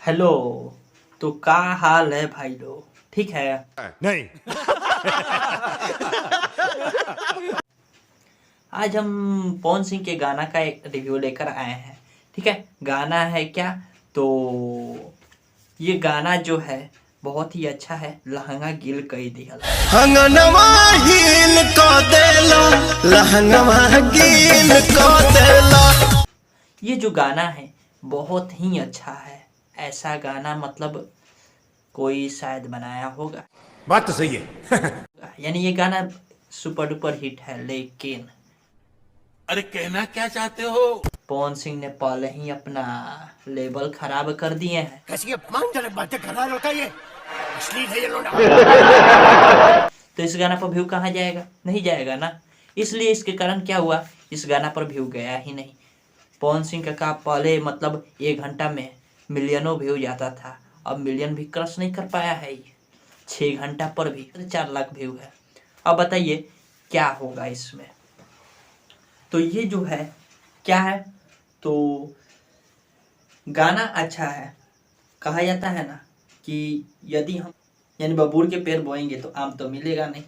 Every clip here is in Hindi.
हेलो। तो क्या हाल है भाई लोग, ठीक है? नहीं। आज हम पवन सिंह के गाना का एक रिव्यू लेकर आए हैं, ठीक है? गाना है क्या, तो ये गाना जो है बहुत ही अच्छा है। लहंगा गिल कई दिया, हंगनवा हील को देला, लहंगवा गिल को देला। ये जो गाना है बहुत ही अच्छा है। ऐसा गाना मतलब कोई शायद बनाया होगा। बात तो सही है। यानी ये गाना सुपर डुपर हिट है, लेकिन अरे कहना क्या चाहते हो? पवन सिंह ने पहले ही अपना लेवल खराब कर दिए हैं। कैसी अपमानजनक बातें कर रहा है लड़का, ये अश्लील है ये लोड़ा। तो इस गाना पर व्यू कहाँ जाएगा? नहीं जाएगा ना। इसलिए इसके कारण क्या हुआ, इस गाना पर व्यू गया ही नहीं। पवन सिंह का पहले मतलब 1 घंटा में मिलियनों व्यू जाता था, अब मिलियन भी क्रॉस नहीं कर पाया है। ये 6 घंटा पर भी 4 लाख व्यू है। अब बताइए क्या होगा इसमें। तो ये जो है क्या है, तो गाना अच्छा है। कहा जाता है ना कि यदि हम यानी बबूल के पेड़ बोएंगे तो आम तो मिलेगा नहीं,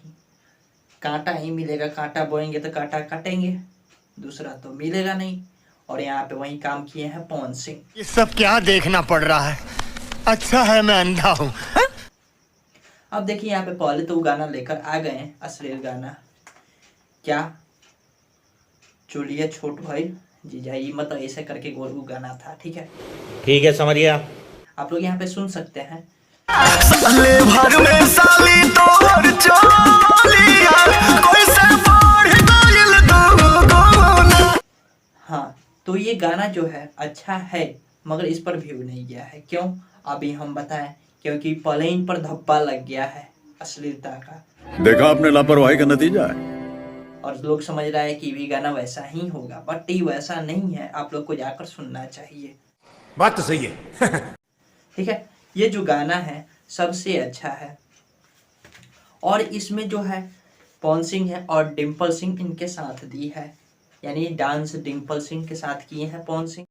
कांटा ही मिलेगा। कांटा बोएंगे तो कांटा काटेंगे, दूसरा तो मिलेगा नहीं। और यहाँ पे वही काम किए हैं पवन सिंह। ये सब क्या देखना पड़ रहा है? अच्छा है मैं अंधा हूँ। अब देखिए यहाँ पे पहले तो वो गाना लेकर आ गए हैं, अश्लील गाना। क्या चुलिया छोट भाई जीजा, ये मतलब ऐसे करके गोलू गाना था, ठीक है? ठीक है, समझ गया। आप लोग यहाँ पे सुन सकते हैं। साले भर में साली तोर चोलिया, कोई से बढ़ गइल दुगुना। हाँ, तो ये गाना जो है अच्छा है, मगर इस पर व्यू नहीं गया है। क्यों? अभी हम बताएं। क्योंकि पहले इन पर धब्बा लग गया है अश्लीलता का। देखा आपने लापरवाही का नतीजा है। और लोग समझ रहा है कि भी गाना वैसा ही होगा, बट ये वैसा नहीं है। आप लोग को जाकर सुनना चाहिए। बात तो सही है। ठीक है, ये जो गाना है सबसे अच्छा है। और इसमें जो है पवन सिंह है और डिम्पल सिंह इनके साथ दी है, यानी डांस डिम्पल सिंह के साथ किए हैं पवन सिंह।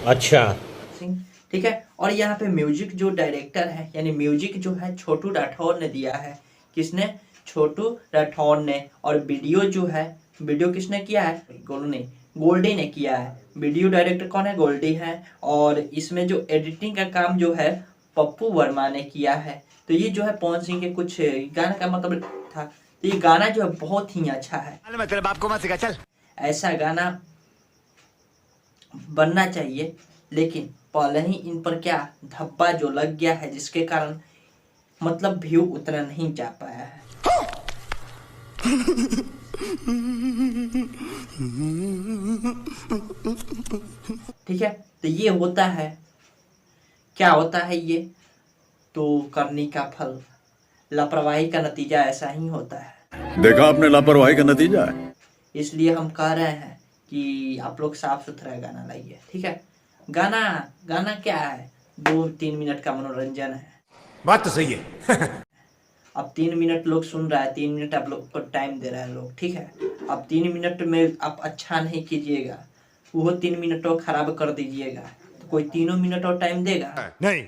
अच्छा सिंह, ठीक है। और यहाँ पे म्यूजिक जो डायरेक्टर है, यानी म्यूजिक जो है छोटू राठौर ने दिया है। किसने? छोटू राठौर ने। और वीडियो जो है, वीडियो किसने किया है? गोल्डी ने किया है। वीडियो डायरेक्टर कौन है? गोल्डी है। और इसमें जो एडिटिंग का काम जो है पप्पू वर्मा ने किया है। तो ये जो है पवन सिंह के कुछ गाना का मतलब था। तो ये गाना जो है बहुत ही अच्छा है। मैं तेरे बाप को मत सिखा, चल। ऐसा गाना बनना चाहिए, लेकिन पहले ही इन पर क्या धब्बा जो लग गया है, जिसके कारण मतलब व्यू उतना नहीं जा पाया है। ठीक है, तो ये होता है, क्या होता है ये, तो करनी का फल, लापरवाही का नतीजा ऐसा ही होता है। देखा आपने लापरवाही का नतीजा है। इसलिए हम कह रहे हैं कि आप लोग साफ सुथरा गाना लाइए, ठीक है? गाना क्या है, 2-3 मिनट का मनोरंजन है। बात तो सही है। अब 3 मिनट लोग सुन रहा है, 3 मिनट आप लोग को टाइम दे रहा है लोग, ठीक है? अब 3 मिनट में आप अच्छा नहीं कीजिएगा, वो 3 मिनट और खराब कर दीजिएगा, तो कोई 3 मिनट और टाइम देगा? नहीं।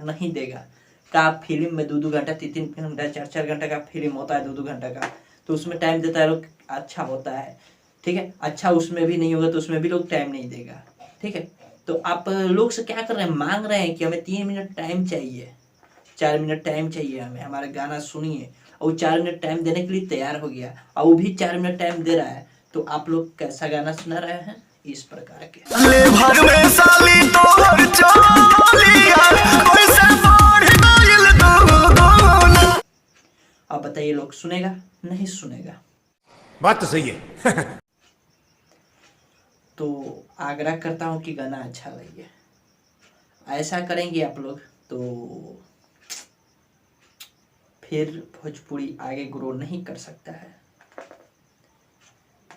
नहीं देगा। का फिल्म में 2-2 घंटा, 3-3 घंटा, 4-4 घंटा का फिल्म होता है, 2-2 घंटा का, तो उसमें टाइम देता है लोग, अच्छा होता है, ठीक है? अच्छा उसमें भी नहीं होगा तो उसमें भी लोग टाइम नहीं देगा, ठीक है? तो आप लोग से क्या कर रहे हैं, मांग रहे हैं कि हमें 3 मिनट टाइम चाहिए, 4 मिनट टाइम चाहिए हमें, हमारा गाना सुनिए। और 4 मिनट टाइम देने के लिए तैयार हो गया, और वो भी 4 मिनट टाइम दे रहा है, तो आप लोग कैसा गाना सुना रहे हैं? इस प्रकार के। साले भर में साली तोर चोलिया, कोई से बढ़ गइल दुगुना। अब बताइए लोग सुनेगा? नहीं सुनेगा। बात तो सही है। तो आग्रह करता हूँ कि गाना अच्छा लगे। ऐसा करेंगे आप लोग तो फिर भोजपुरी आगे ग्रो नहीं कर सकता है।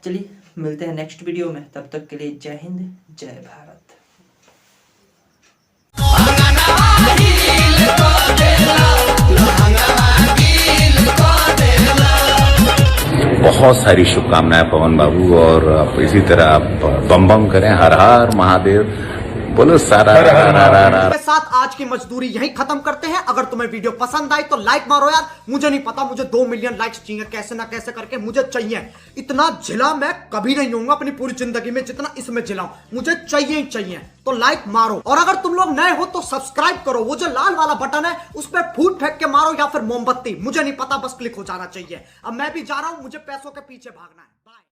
चलिए मिलते हैं नेक्स्ट वीडियो में, तब तक के लिए जय हिंद, जय भारत। लहंगवा गिल को देला। बहुत सारी शुभकामनाएं पवन बाबू, और आप इसी तरह आप बम बम करें, हर हर महादेव बोलो सारा के साथ आज की मजदूरी यही खत्म करते हैं। अगर तुम्हें वीडियो पसंद आई तो लाइक मारो यार। मुझे नहीं पता, मुझे 2 मिलियन लाइक्स चाहिए, कैसे ना कैसे करके मुझे चाहिए। इतना झिला मैं कभी नहीं होऊंगा अपनी पूरी जिंदगी में जितना इसमें झिलाऊं, मुझे चाहिए ही चाहिए। तो लाइक मारो, और अगर तुम लोग नए हो तो सब्सक्राइब करो। वो जो लाल वाला बटन है उस पर फूट फेंक के मारो या फिर मोमबत्ती, मुझे नहीं पता, बस क्लिक हो जाना चाहिए। अब मैं भी जा रहा हूं, मुझे पैसों के पीछे भागना है। बाय।